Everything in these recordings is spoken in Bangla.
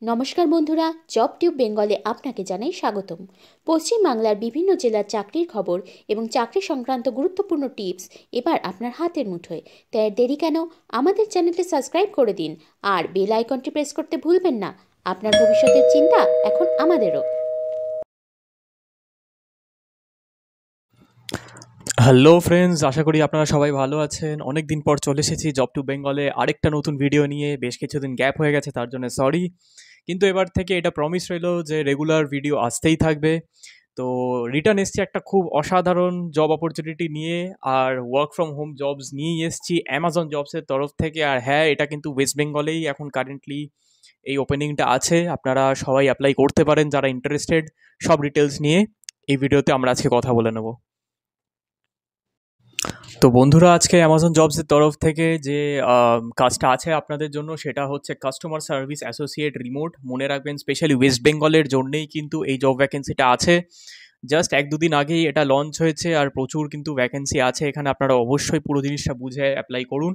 নমস্কার বন্ধুরা, জব টিউব বেঙ্গলে আপনাকে জানাই স্বাগতম। পশ্চিমবাংলার বিভিন্ন জেলার চাকরির খবর এবং চাকরি সংক্রান্ত গুরুত্বপূর্ণ টিপস এবার আপনার হাতের মুঠোয়। তাই আর দেরি কেন, আমাদের চ্যানেলটি সাবস্ক্রাইব করে দিন আর বেল আইকনটি প্রেস করতে ভুলবেন না। আপনার ভবিষ্যতের চিন্তা এখন আমাদেরও। হ্যালো ফ্রেন্ডস, আশা করি আপনারা সবাই ভালো আছেন। অনেক দিন পর চলে এসেছি জব টু বেঙ্গলে আরেকটা নতুন ভিডিও নিয়ে। বেশ কিছুদিন গ্যাপ হয়ে গেছে, তার জন্য সরি। কিন্তু এবার থেকে এটা প্রমিস রইলো যে রেগুলার ভিডিও আসতেই থাকবে। তো রিটার্ন এসছি একটা খুব অসাধারণ জব অপরচুনিটি নিয়ে, আর ওয়ার্ক ফ্রম হোম জবস নিয়েই এসছি অ্যামাজন জবসের তরফ থেকে। আর হ্যাঁ, এটা কিন্তু ওয়েস্ট বেঙ্গলেই এখন কারেন্টলি এই ওপেনিংটা আছে। আপনারা সবাই অ্যাপ্লাই করতে পারেন যারা ইন্টারেস্টেড। সব ডিটেলস নিয়ে এই ভিডিওতে আমরা আজকে কথা বলে নেব। তো বন্ধুরা, আজকে অ্যামাজন জবসের তরফ থেকে যে কাজটা আছে আপনাদের জন্য, সেটা হচ্ছে কাস্টমার সার্ভিস অ্যাসোসিয়েট রিমোট। মনে রাখবেন, স্পেশালি ওয়েস্ট বেঙ্গলের জন্যেই কিন্তু এই জব ভ্যাকেন্সিটা আছে। জাস্ট 1-2 দিন আগেই এটা লঞ্চ হয়েছে, আর প্রচুর কিন্তু ভ্যাকেন্সি আছে এখানে। আপনারা অবশ্যই পুরো জিনিসটা বুঝে অ্যাপ্লাই করুন।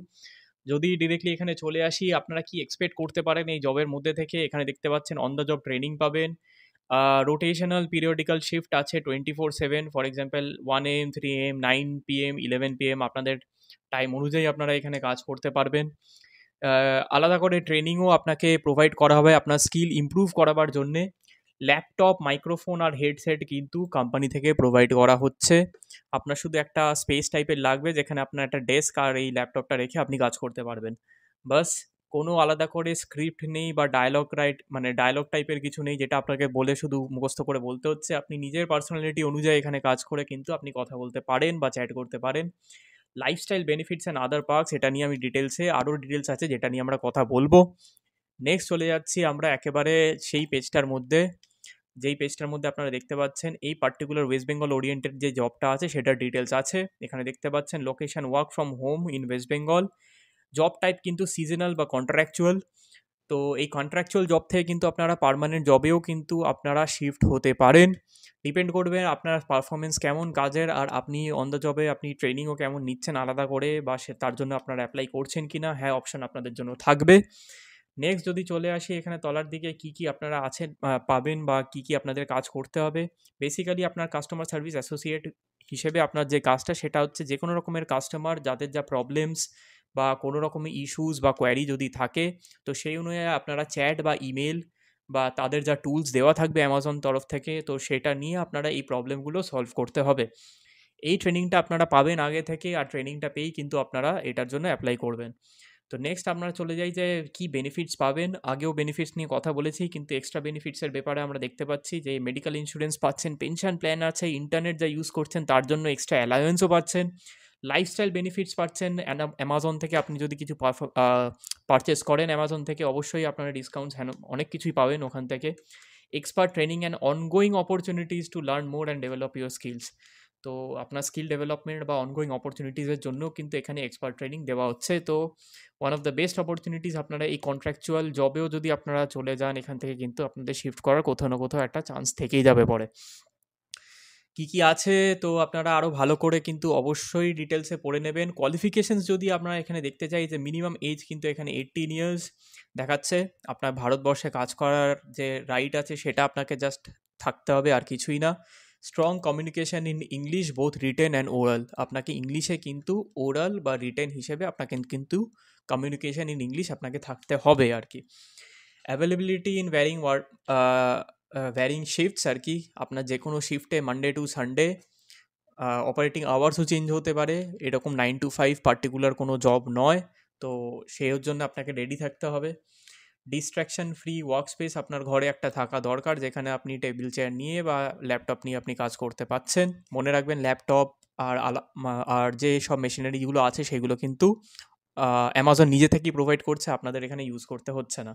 যদি ডিরেক্টলি এখানে চলে আসি, আপনারা কি এক্সপেক্ট করতে পারেন এই জবের মধ্যে থেকে? এখানে দেখতে পাচ্ছেন অন দ্য জব ট্রেনিং পাবেন। রোটেশনাল পিরিয়ডিক্যাল শিফট আছে 24/7। For example 1 AM, 3 AM, 9 PM, 11 PM আপনাদের টাইম অনুযায়ী আপনারা এখানে কাজ করতে পারবেন। আলাদা করে ট্রেনিংও আপনাকে প্রোভাইড করা হবে আপনার স্কিল ইমপ্রুভ করাবার জন্যে। ল্যাপটপ, মাইক্রোফোন আর হেডসেট কিন্তু কোম্পানি থেকে প্রোভাইড করা হচ্ছে। আপনার শুধু একটা স্পেস টাইপের লাগবে, যেখানে আপনার একটা ডেস্ক আর এই ল্যাপটপটা রেখে আপনি কাজ করতে পারবেন। বাস। কোনো আলাদা করে স্ক্রিপ্ট নেই বা ডায়লগ রাইট, মানে ডায়লগ টাইপের কিছু নেই যেটা আপনাকে বলে শুধু মুখস্থ করে বলতে হচ্ছে। আপনি নিজের পার্সোনালিটি অনুযায়ী এখানে কাজ করে কিন্তু আপনি কথা বলতে পারেন বা চ্যাট করতে পারেন। Lifestyle benefits and other parks, এটা নিয়ে আমি ডিটেলসে আরও ডিটেলস আছে যেটা নিয়ে আমরা কথা বলবো। নেক্সট চলে যাচ্ছি আমরা একেবারে সেই পেজটার মধ্যে, যেই পেজটার মধ্যে আপনারা দেখতে পাচ্ছেন এই পার্টিকুলার ওয়েস্ট বেঙ্গল ওরিয়েন্টেড যে জবটা আছে সেটার ডিটেলস আছে। এখানে দেখতে পাচ্ছেন location work from home in West Bengal. Job type কিন্তু সিজনাল বা কন্ট্রাকচুয়াল। তো এই কন্ট্রাকচুয়াল জব থেকে কিন্তু আপনারা পার্মানেন্ট জবেও কিন্তু আপনারা শিফট হতে পারেন। ডিপেন্ড করবে আপনার পারফরমেন্স কেমন কাজের, আর আপনি অন দ্য জবে আপনি ট্রেনিংও কেমন নিচ্ছেন আলাদা করে, বা সে তার জন্য আপনারা অ্যাপ্লাই করছেন কি না। হ্যাঁ, অপশন আপনাদের জন্য থাকবে। নেক্সট যদি চলে আসি এখানে তলার দিকে, কি কি আপনারা আছেন পাবেন বা কি কি আপনাদের কাজ করতে হবে। বেসিক্যালি আপনার কাস্টমার সার্ভিস অ্যাসোসিয়েট হিসেবে আপনার যে কাজটা, সেটা হচ্ছে যে কোনো রকমের কাস্টমার যাদের যা প্রবলেমস বা কোনো রকমের ইস্যুস বা কোয়ারি যদি থাকে, তো সেই অনুযায়ী আপনারা চ্যাট বা ইমেল বা তাদের যা টুলস দেওয়া থাকবে অ্যামাজন তরফ থেকে, তো সেটা নিয়ে আপনারা এই প্রবলেমগুলো সলভ করতে হবে। এই ট্রেনিংটা আপনারা পাবেন আগে থেকে, আর ট্রেনিংটা পেয়েই কিন্তু আপনারা এটার জন্য অ্যাপ্লাই করবেন। তো নেক্সট আমরা চলে যাই যে কি বেনিফিটস পাবেন। আগেও বেনিফিটস নিয়ে কথা বলেছি, কিন্তু এক্সট্রা বেনিফিটসের ব্যাপারে আমরা দেখতে পাচ্ছি যে মেডিকেল ইন্স্যুরেন্স পাচ্ছেন, পেনশন প্ল্যান আছে, ইন্টারনেট যা ইউজ করছেন তার জন্য এক্সট্রা অ্যালায়েন্সও পাচ্ছেন, লাইফস্টাইল বেনিফিটস পাচ্ছেন। অ্যামাজন থেকে আপনি যদি কিছু পারচেস করেন অ্যামাজন থেকে, অবশ্যই আপনারা ডিসকাউন্টস অনেক কিছুই পাবেন ওখান থেকে। Expert training and ongoing opportunities to learn more and develop your skills. তো আপনার স্কিল ডেভেলপমেন্ট বা অনগোয়িং অপরচুনিটিসের জন্য কিন্তু এখানে এক্সপার্ট ট্রেনিং দেওয়া হচ্ছে। তো one of the best opportunities. আপনারা এই কন্ট্রাকচুয়াল জবেও যদি আপনারা চলে যান, এখান থেকে কিন্তু আপনাদের শিফট করার কোথাও না কোথাও একটা চান্স থেকেই যাবে পরে। কি কি আছে তো আপনারা আরও ভালো করে কিন্তু অবশ্যই ডিটেলসে পড়ে নেবেন। কোয়ালিফিকেশনস যদি আপনারা এখানে দেখতে চাই, যে মিনিমাম এজ কিন্তু এখানে 18 ইয়ার্স দেখাচ্ছে। আপনার ভারতবর্ষে কাজ করার যে রাইট আছে সেটা আপনাকে জাস্ট থাকতে হবে, আর কিছুই না। Strong communication in English both written and oral. আপনাকে ইংলিশে কিন্তু ওরাল বা রিটেন হিসেবে আপনাকে কিন্তু কমিউনিকেশন ইন ইংলিশ আপনাকে থাকতে হবে আর কি। অ্যাভেলেবিলিটি ইন ভ্যারিং শিফটস আর কি। আপনার যে কোনো শিফটে মানডে টু সানডে, অপারেটিং আওয়ার্সও চেঞ্জ হতে পারে। এরকম 9 to 5 পার্টিকুলার কোনো জব নয়। তো সেই জন্য আপনাকে রেডি থাকতে হবে। ডিস্ট্র্যাকশন ফ্রি ওয়ার্ক স্পেস আপনার ঘরে একটা থাকা দরকার, যেখানে আপনি টেবিল চেয়ার নিয়ে বা ল্যাপটপ নিয়ে আপনি কাজ করতে পাচ্ছেন। মনে রাখবেন, ল্যাপটপ আর আর যে সব মেশিনারিগুলো আছে সেগুলো কিন্তু অ্যামাজন নিজে থেকেই প্রোভাইড করছে, আপনাদের এখানে ইউজ করতে হচ্ছে না।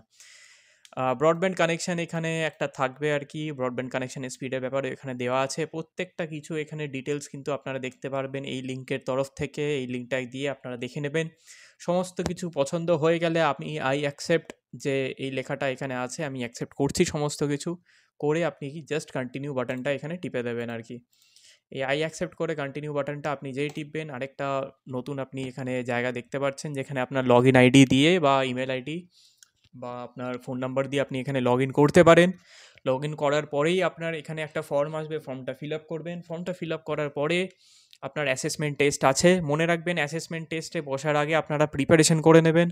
ব্রডব্যান্ড কানেকশান এখানে একটা থাকবে আর কি। ব্রডব্যান্ড কানেকশানের স্পিডের ব্যাপারে এখানে দেওয়া আছে প্রত্যেকটা কিছু। এখানে ডিটেলস কিন্তু আপনারা দেখতে পারবেন এই লিঙ্কের তরফ থেকে। এই লিঙ্কটা দিয়ে আপনারা দেখে নেবেন। সমস্ত কিছু পছন্দ হয়ে গেলে আপনি আই অ্যাকসেপ্ট, যে এই লেখাটা এখানে আছে, আমি অ্যাকসেপ্ট করছি সমস্ত কিছু করে, আপনি কি জাস্ট কন্টিনিউ বাটনটা এখানে টিপে দেবেন আর কি। এই আই অ্যাকসেপ্ট করে কন্টিনিউ বাটনটা আপনি যেই টিপবেন, আরেকটা নতুন আপনি এখানে জায়গা দেখতে পাচ্ছেন, যেখানে আপনার লগ ইন আইডি দিয়ে বা ইমেল আইডি বা আপনার ফোন নাম্বার দিয়ে আপনি এখানে লগ ইন করতে পারেন। লগ ইন করার পরেই আপনার এখানে একটা ফর্ম আসবে, ফর্মটা ফিল আপ করবেন। ফর্মটা ফিল আপ করার পরে আপনার অ্যাসেসমেন্ট টেস্ট আছে। মনে রাখবেন অ্যাসেসমেন্ট টেস্টে বসার আগে আপনারা প্রিপারেশন করে নেবেন।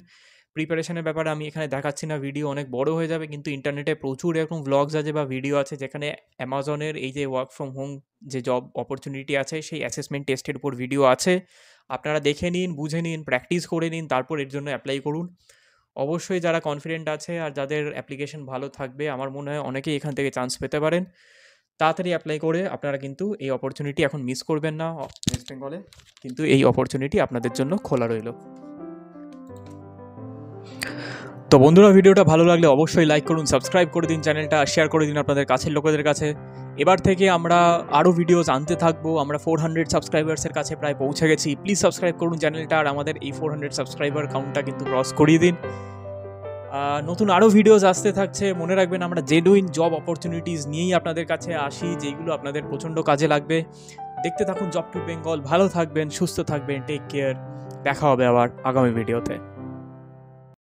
প্রিপারেশনের ব্যাপারে আমি এখানে দেখাচ্ছি না, ভিডিও অনেক বড় হয়ে যাবে, কিন্তু ইন্টারনেটে প্রচুর এরকম ভ্লগস আছে বা ভিডিও আছে যেখানে অ্যামাজনের এই যে ওয়ার্ক ফ্রম হোম যে জব অপরচুনিটি আছে সেই অ্যাসেসমেন্ট টেস্টের উপর ভিডিও আছে। আপনারা দেখে নিন, বুঝে নিন, প্র্যাকটিস করে নিন, তারপর এর জন্য অ্যাপ্লাই করুন। অবশ্যই যারা কনফিডেন্ট আছে আর যাদের অ্যাপ্লিকেশন ভালো থাকবে, আমার মনে হয় অনেকেই এখান থেকে চান্স পেতে পারেন। তাড়াতাড়ি অ্যাপ্লাই করে আপনারা কিন্তু এই অপরচুনিটি এখন মিস করবেন না। ওয়েস্ট বেঙ্গলে কিন্তু এই অপরচুনিটি আপনাদের জন্য খোলা রইল। তো বন্ধুরা, ভিডিওটা ভালো লাগলে অবশ্যই লাইক করুন, সাবস্ক্রাইব করে দিন চ্যানেলটা, শেয়ার করে দিন আপনাদের কাছের লোকেদের কাছে। এবার থেকে আমরা আরও ভিডিওস আনতে থাকবো। আমরা 400 সাবস্ক্রাইবার্সের কাছে প্রায় পৌঁছে গেছি। প্লিজ সাবস্ক্রাইব করুন চ্যানেলটা, আর আমাদের এই 400 সাবস্ক্রাইবার কাউন্টটা কিন্তু ক্রস করিয়ে দিন। নতুন আরও ভিডিওস আসতে থাকছে। মনে রাখবেন আমরা জেনুইন জব অপরচুনিটিস নিয়েই আপনাদের কাছে আসি, যেইগুলো আপনাদের প্রচণ্ড কাজে লাগবে। দেখতে থাকুন জব টু বেঙ্গল। ভালো থাকবেন, সুস্থ থাকবেন, টেক কেয়ার। দেখা হবে আবার আগামী ভিডিওতে।